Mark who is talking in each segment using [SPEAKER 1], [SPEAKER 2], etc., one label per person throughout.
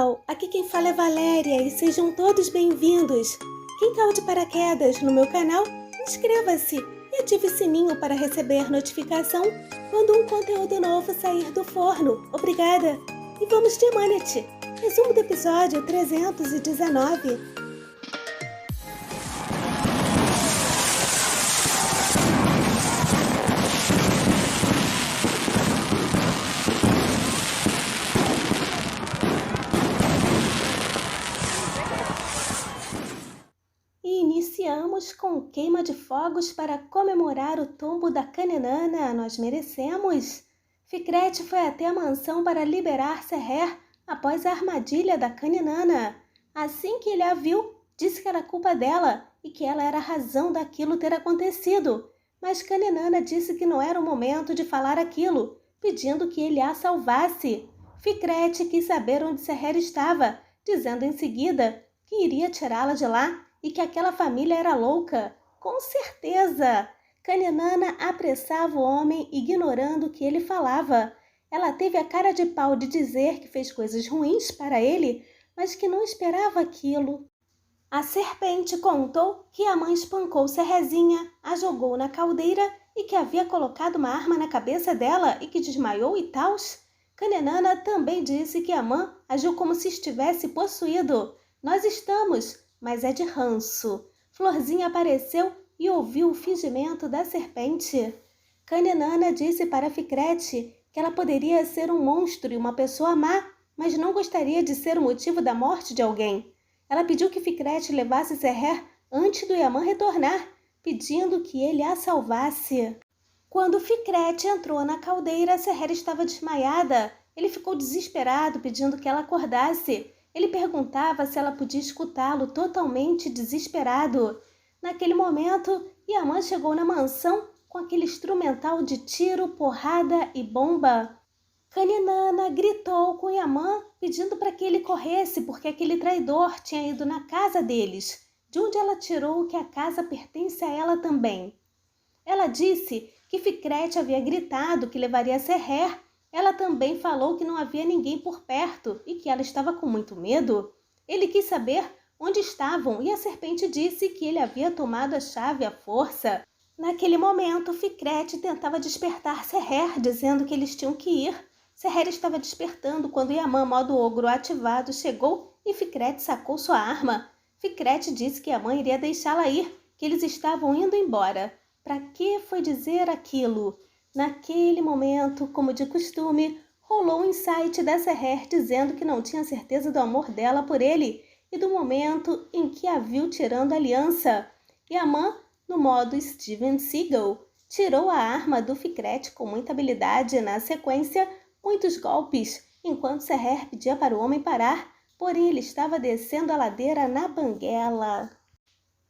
[SPEAKER 1] pessoal, aqui quem fala é Valéria e sejam todos bem-vindos. Quem caiu de paraquedas no meu canal, inscreva-se e ative o sininho para receber notificação quando um conteúdo novo sair do forno. Obrigada! E vamos de Manatee, resumo do episódio 319. Iniciamos com queima de fogos para comemorar o tombo da Kaninana. Nós merecemos. Ficrete foi até a mansão para liberar Seher após a armadilha da Kaninana. Assim que ele a viu, disse que era culpa dela e que ela era a razão daquilo ter acontecido. Mas Kaninana disse que não era o momento de falar aquilo, pedindo que ele a salvasse. Ficrete quis saber onde Seher estava, dizendo em seguida que iria tirá-la de lá e que aquela família era louca. Com certeza! Kaninana apressava o homem, ignorando o que ele falava. Ela teve a cara de pau de dizer que fez coisas ruins para ele, mas que não esperava aquilo. A serpente contou que a mãe espancou Serrezinha, a jogou na caldeira e que havia colocado uma arma na cabeça dela e que desmaiou e tals. Kaninana também disse que a mãe agiu como se estivesse possuído. Nós estamos, mas é de ranço. Florzinha apareceu e ouviu o fingimento da serpente. Kaninana disse para Ficrete que ela poderia ser um monstro e uma pessoa má, mas não gostaria de ser o motivo da morte de alguém. Ela pediu que Ficrete levasse Seher antes do Yaman retornar, pedindo que ele a salvasse. Quando Ficrete entrou na caldeira, Seher estava desmaiada. Ele ficou desesperado, pedindo que ela acordasse. Ele perguntava se ela podia escutá-lo, totalmente desesperado. Naquele momento, Yaman chegou na mansão com aquele instrumental de tiro, porrada e bomba. Kaninana gritou com Yaman, pedindo para que ele corresse, porque aquele traidor tinha ido na casa deles, de onde ela tirou que a casa pertence a ela também. Ela disse que Ficrete havia gritado que levaria Seher. Ela também falou que não havia ninguém por perto e que ela estava com muito medo. Ele quis saber onde estavam e a serpente disse que ele havia tomado a chave à força. Naquele momento, Ficrete tentava despertar Seher, dizendo que eles tinham que ir. Seher estava despertando quando Yaman, modo ogro ativado, chegou e Ficrete sacou sua arma. Ficrete disse que Yaman iria deixá-la ir, que eles estavam indo embora. Para que foi dizer aquilo? Naquele momento, como de costume, rolou um insight da Seher dizendo que não tinha certeza do amor dela por ele e do momento em que a viu tirando a aliança. Yaman, no modo Steven Seagal, tirou a arma do Ficrete com muita habilidade. Na sequência, muitos golpes, enquanto Seher pedia para o homem parar, porém ele estava descendo a ladeira na banguela.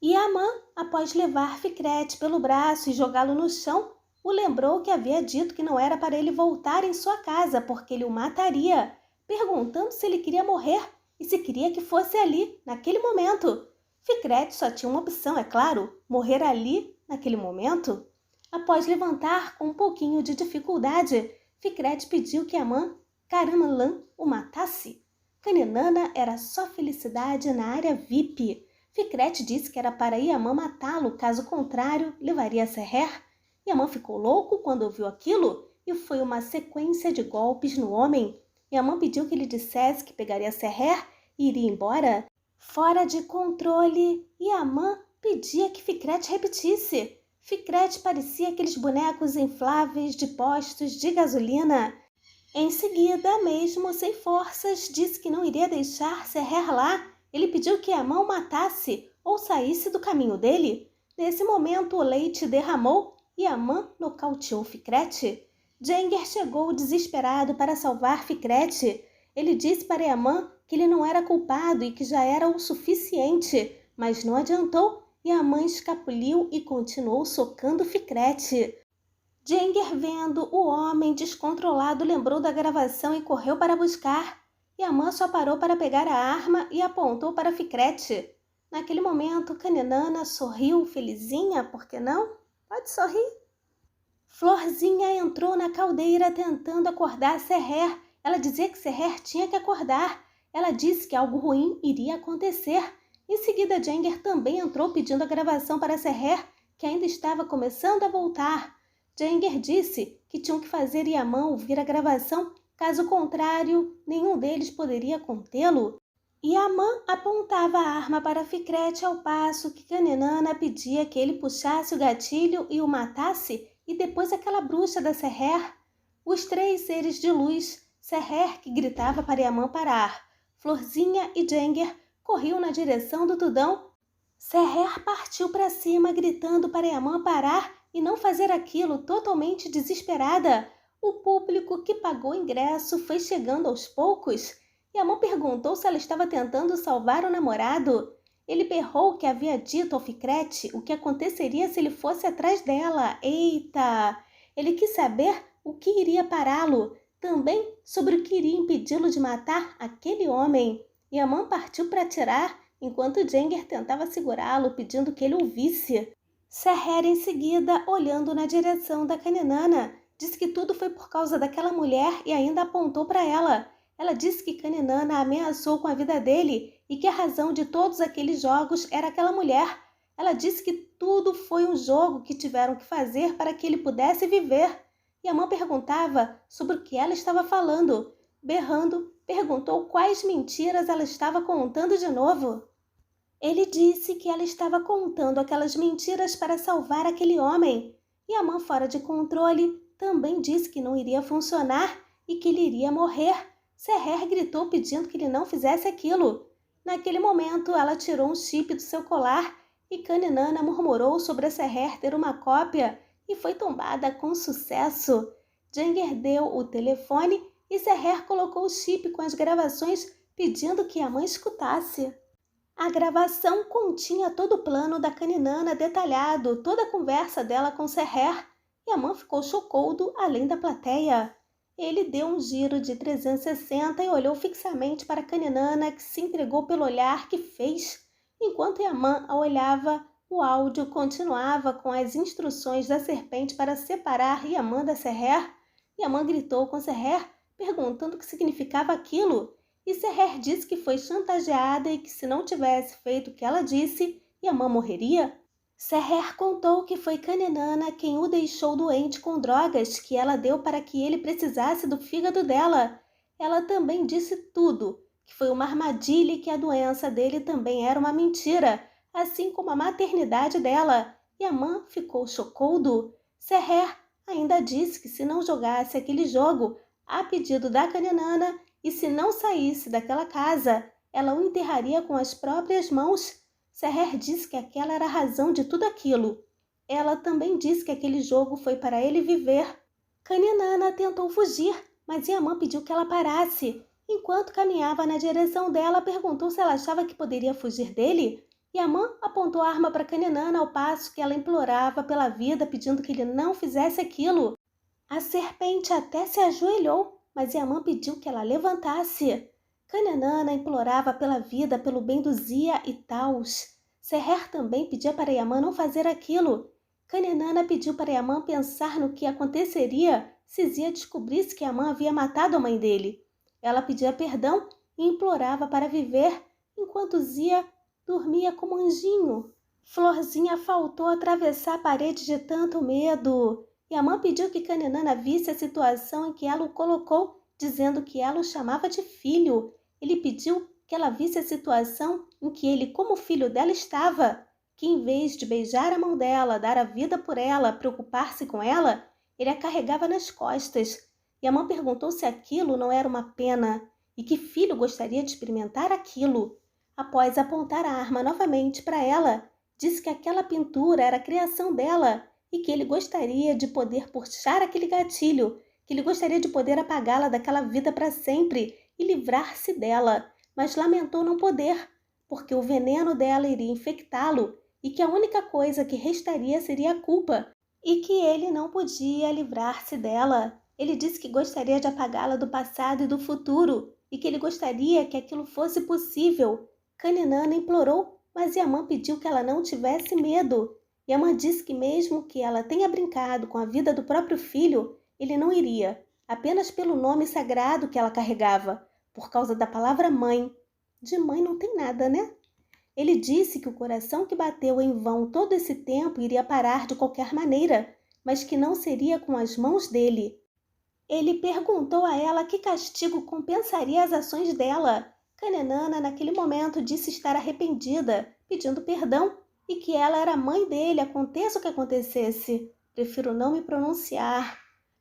[SPEAKER 1] Yaman, após levar Ficrete pelo braço e jogá-lo no chão, o lembrou que havia dito que não era para ele voltar em sua casa, porque ele o mataria, perguntando se ele queria morrer e se queria que fosse ali, naquele momento. Ficrete só tinha uma opção, é claro, morrer ali, naquele momento. Após levantar com um pouquinho de dificuldade, Ficrete pediu que Yaman Karamanlan o matasse. Kaninana era só felicidade na área VIP. Ficrete disse que era para Yaman matá-lo, caso contrário, levaria Seher. Yaman ficou louco quando ouviu aquilo e foi uma sequência de golpes no homem. Yaman pediu que ele dissesse que pegaria Seher e iria embora. Fora de controle, Yaman pedia que Ficrete repetisse. Ficrete parecia aqueles bonecos infláveis de postos de gasolina. Em seguida, mesmo sem forças, disse que não iria deixar Seher lá. Ele pediu que Yaman o matasse ou saísse do caminho dele. Nesse momento, o leite derramou e Yaman nocauteou Ficrete. Jenger chegou desesperado para salvar Ficrete. Ele disse para Yaman que ele não era culpado e que já era o suficiente, mas não adiantou. Yaman escapuliu e continuou socando Ficrete. Jenger, vendo o homem descontrolado, lembrou da gravação e correu para buscar. Yaman só parou para pegar a arma e apontou para Ficrete. Naquele momento, Kaninana sorriu, felizinha, por que não? Pode sorrir. Florzinha entrou na caldeira tentando acordar Seher. Ela dizia que Seher tinha que acordar. Ela disse que algo ruim iria acontecer. Em seguida, Jenger também entrou pedindo a gravação para Seher, que ainda estava começando a voltar. Jenger disse que tinham que fazer Yaman ouvir a gravação, caso contrário, nenhum deles poderia contê-lo. Yaman apontava a arma para Fikret ao passo que Kanenana pedia que ele puxasse o gatilho e o matasse, e depois aquela bruxa da Seher. Os três seres de luz, Seher que gritava para Yaman parar, Florzinha e Jenger corriam na direção do Tudão. Seher partiu para cima gritando para Yaman parar e não fazer aquilo, totalmente desesperada. O público que pagou o ingresso foi chegando aos poucos. Yaman perguntou se ela estava tentando salvar o namorado. Ele berrou que havia dito ao Fikret o que aconteceria se ele fosse atrás dela. Eita! Ele quis saber o que iria pará-lo, também sobre o que iria impedi-lo de matar aquele homem. Yaman partiu para atirar, enquanto Jenger tentava segurá-lo, pedindo que ele ouvisse. Seher, em seguida, olhando na direção da Kanenana, disse que tudo foi por causa daquela mulher e ainda apontou para ela. Ela disse que Kanenana ameaçou com a vida dele e que a razão de todos aqueles jogos era aquela mulher. Ela disse que tudo foi um jogo que tiveram que fazer para que ele pudesse viver. Yaman perguntava sobre o que ela estava falando. Berrando, perguntou quais mentiras ela estava contando de novo. Ele disse que ela estava contando aquelas mentiras para salvar aquele homem. Yaman, fora de controle, também disse que não iria funcionar e que ele iria morrer. Seher gritou pedindo que ele não fizesse aquilo. Naquele momento, ela tirou um chip do seu colar e Kanenana murmurou sobre a Seher ter uma cópia e foi tombada com sucesso. Jenger deu o telefone e Seher colocou o chip com as gravações pedindo que Yaman escutasse. A gravação continha todo o plano da Kanenana detalhado, toda a conversa dela com Seher. Yaman ficou chocado além da plateia. Ele deu um giro de 360 e olhou fixamente para Kanenana, que se entregou pelo olhar que fez. Enquanto Yaman a olhava, o áudio continuava com as instruções da serpente para separar Yaman da Seher. Yaman gritou com Seher, perguntando o que significava aquilo. E Seher disse que foi chantageada e que se não tivesse feito o que ela disse, Yaman morreria. Seher contou que foi Kanenana quem o deixou doente com drogas que ela deu para que ele precisasse do fígado dela. Ela também disse tudo, que foi uma armadilha e que a doença dele também era uma mentira, assim como a maternidade dela. Yaman ficou chocado. Seher ainda disse que se não jogasse aquele jogo, a pedido da Kanenana, e se não saísse daquela casa, ela o enterraria com as próprias mãos. Seher disse que aquela era a razão de tudo aquilo. Ela também disse que aquele jogo foi para ele viver. Kanenana tentou fugir, mas Yaman pediu que ela parasse. Enquanto caminhava na direção dela, perguntou se ela achava que poderia fugir dele. Yaman apontou a arma para Kanenana ao passo que ela implorava pela vida, pedindo que ele não fizesse aquilo. A serpente até se ajoelhou, mas Yaman pediu que ela levantasse. Kanenana implorava pela vida, pelo bem do Zia e Taus. Seher também pedia para Yaman não fazer aquilo. Kanenana pediu para Yaman pensar no que aconteceria se Zia descobrisse que Yaman havia matado a mãe dele. Ela pedia perdão e implorava para viver, enquanto Zia dormia como um anjinho. Florzinha faltou atravessar a parede de tanto medo. Yaman pediu que Kanenana visse a situação em que ela o colocou, dizendo que ela o chamava de filho. Ele pediu que ela visse a situação em que ele, como filho dela, estava, que em vez de beijar a mão dela, dar a vida por ela, preocupar-se com ela, ele a carregava nas costas. Yaman perguntou se aquilo não era uma pena e que filho gostaria de experimentar aquilo. Após apontar a arma novamente para ela, disse que aquela pintura era a criação dela e que ele gostaria de poder puxar aquele gatilho, que ele gostaria de poder apagá-la daquela vida para sempre e livrar-se dela, mas lamentou não poder, porque o veneno dela iria infectá-lo e que a única coisa que restaria seria a culpa, e que ele não podia livrar-se dela. Ele disse que gostaria de apagá-la do passado e do futuro, e que ele gostaria que aquilo fosse possível. Kanenana implorou, mas Yaman pediu que ela não tivesse medo. Yaman disse que mesmo que ela tenha brincado com a vida do próprio filho, ele não iria, apenas pelo nome sagrado que ela carregava, por causa da palavra mãe. De mãe não tem nada, né? Ele disse que o coração que bateu em vão todo esse tempo iria parar de qualquer maneira, mas que não seria com as mãos dele. Ele perguntou a ela que castigo compensaria as ações dela. Kanenana, naquele momento, disse estar arrependida, pedindo perdão, e que ela era a mãe dele, aconteça o que acontecesse. Prefiro não me pronunciar.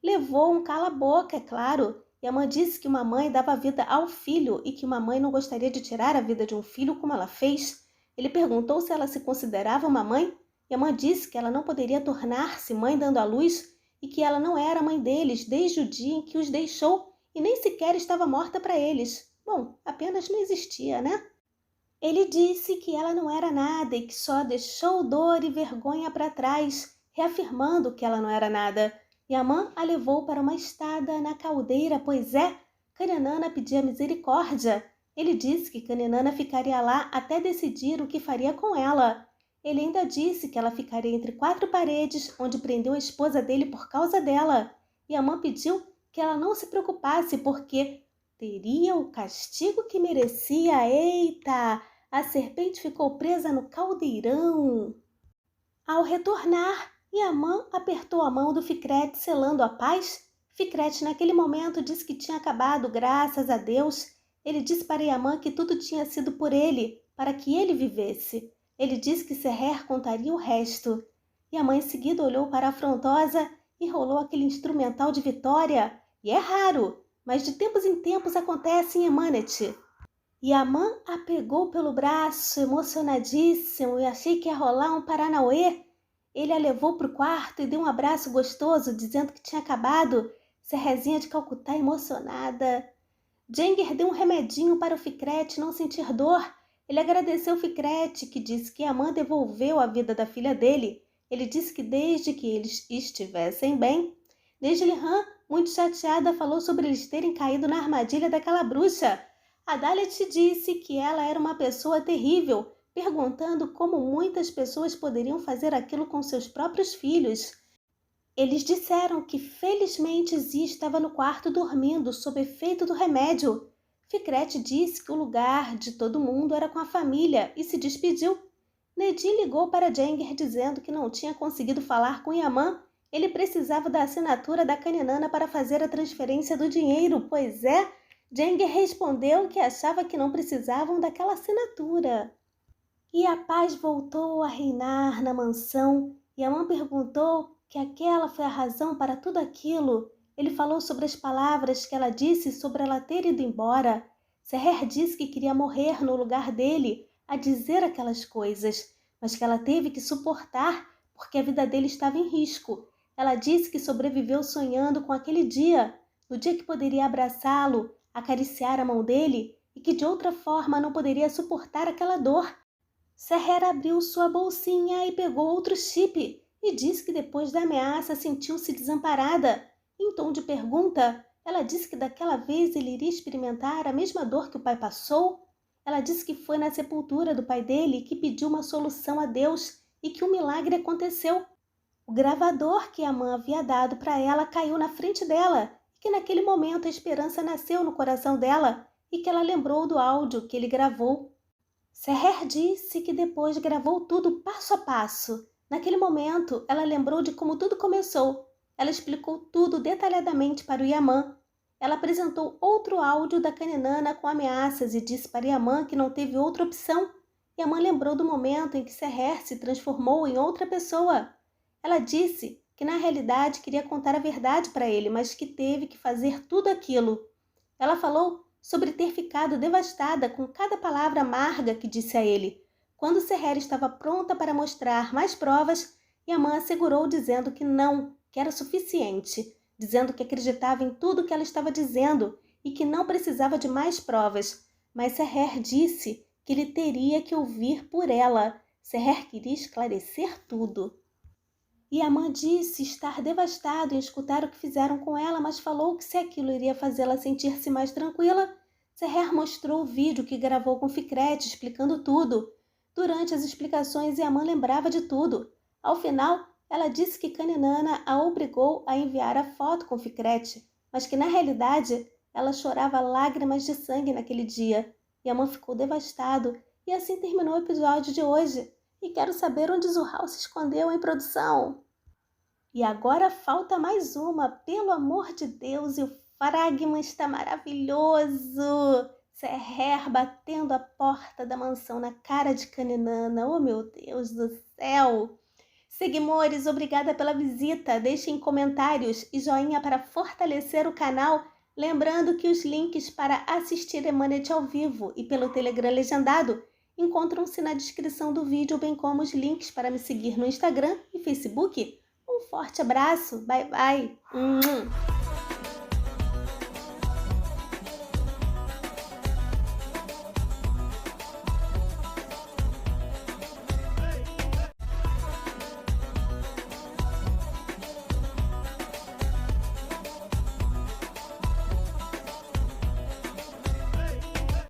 [SPEAKER 1] Levou um cala-boca, é claro, e a mãe disse que uma mãe dava vida ao filho e que uma mãe não gostaria de tirar a vida de um filho como ela fez. Ele perguntou se ela se considerava uma mãe, e a mãe disse que ela não poderia tornar-se mãe dando à luz e que ela não era mãe deles desde o dia em que os deixou e nem sequer estava morta para eles. Bom, apenas não existia, né? Ele disse que ela não era nada e que só deixou dor e vergonha para trás, reafirmando que ela não era nada. E a mãe a levou para uma estada na caldeira, pois Kanenana pedia misericórdia. Ele disse que Kanenana ficaria lá até decidir o que faria com ela. Ele ainda disse que ela ficaria entre 4 paredes, onde prendeu a esposa dele por causa dela. E a mãe pediu que ela não se preocupasse, porque teria o castigo que merecia. Eita! A serpente ficou presa no caldeirão. Ao retornar, Yaman apertou a mão do Ficrete, selando a paz. Ficrete, naquele momento, disse que tinha acabado, graças a Deus. Ele disse para Yaman que tudo tinha sido por ele, para que ele vivesse. Ele disse que Seher contaria o resto. Yaman em seguida olhou para a afrontosa e rolou aquele instrumental de vitória. E é raro, mas de tempos em tempos acontece em Emanet. Yaman a pegou pelo braço, emocionadíssimo, e achei que ia rolar um paranauê. Ele a levou para o quarto e deu um abraço gostoso, dizendo que tinha acabado. Serrezinha de Calcutá emocionada. Jenger deu um remedinho para o Ficrete não sentir dor. Ele agradeceu o Ficrete, que disse que Yaman devolveu a vida da filha dele. Ele disse que desde que eles estivessem bem. Neslihan, muito chateada, falou sobre eles terem caído na armadilha daquela bruxa. A Dalet disse que ela era uma pessoa terrível, perguntando como muitas pessoas poderiam fazer aquilo com seus próprios filhos. Eles disseram que felizmente Zi estava no quarto dormindo, sob efeito do remédio. Ficrete disse que o lugar de todo mundo era com a família e se despediu. Nedin ligou para Jenger dizendo que não tinha conseguido falar com Yaman. Ele precisava da assinatura da Kanenana para fazer a transferência do dinheiro, pois Jenger respondeu que achava que não precisavam daquela assinatura. E a paz voltou a reinar na mansão. Yaman perguntou que aquela foi a razão para tudo aquilo. Ele falou sobre as palavras que ela disse sobre ela ter ido embora. Seher disse que queria morrer no lugar dele a dizer aquelas coisas, mas que ela teve que suportar porque a vida dele estava em risco. Ela disse que sobreviveu sonhando com aquele dia, no dia que poderia abraçá-lo, acariciar a mão dele e que de outra forma não poderia suportar aquela dor. Seher abriu sua bolsinha e pegou outro chip e disse que depois da ameaça sentiu-se desamparada. Em tom de pergunta, ela disse que daquela vez ele iria experimentar a mesma dor que o pai passou. Ela disse que foi na sepultura do pai dele que pediu uma solução a Deus e que um milagre aconteceu. O gravador que a mãe havia dado para ela caiu na frente dela e que naquele momento a esperança nasceu no coração dela e que ela lembrou do áudio que ele gravou. Seher disse que depois gravou tudo passo a passo. Naquele momento, ela lembrou de como tudo começou. Ela explicou tudo detalhadamente para o Yaman. Ela apresentou outro áudio da Kanenana com ameaças e disse para Yaman que não teve outra opção. Yaman lembrou do momento em que Seher se transformou em outra pessoa. Ela disse que na realidade queria contar a verdade para ele, mas que teve que fazer tudo aquilo. Ela falou sobre ter ficado devastada com cada palavra amarga que disse a ele. Quando Seher estava pronta para mostrar mais provas, Yaman assegurou dizendo que não, que era suficiente, dizendo que acreditava em tudo que ela estava dizendo e que não precisava de mais provas. Mas Seher disse que ele teria que ouvir por ela. Seher queria esclarecer tudo. Yaman disse estar devastado em escutar o que fizeram com ela, mas falou que se aquilo iria fazê-la sentir-se mais tranquila. Seher mostrou o vídeo que gravou com Ficrete explicando tudo. Durante as explicações, Yaman lembrava de tudo. Ao final, ela disse que Kanenana a obrigou a enviar a foto com Ficrete, mas que na realidade Ela chorava lágrimas de sangue naquele dia. Yaman ficou devastado. E assim terminou o episódio de hoje. E quero saber onde Zuhal se escondeu em produção. E agora falta mais uma, pelo amor de Deus, e o fragma está maravilhoso. Seher batendo a porta da mansão na cara de Kaninana. Oh, meu Deus do céu! Seguimores, obrigada pela visita. Deixem comentários e joinha para fortalecer o canal. Lembrando que os links para assistir Emanet ao vivo e pelo Telegram legendado encontram-se na descrição do vídeo, bem como os links para me seguir no Instagram e Facebook. Um forte abraço. Bye, bye.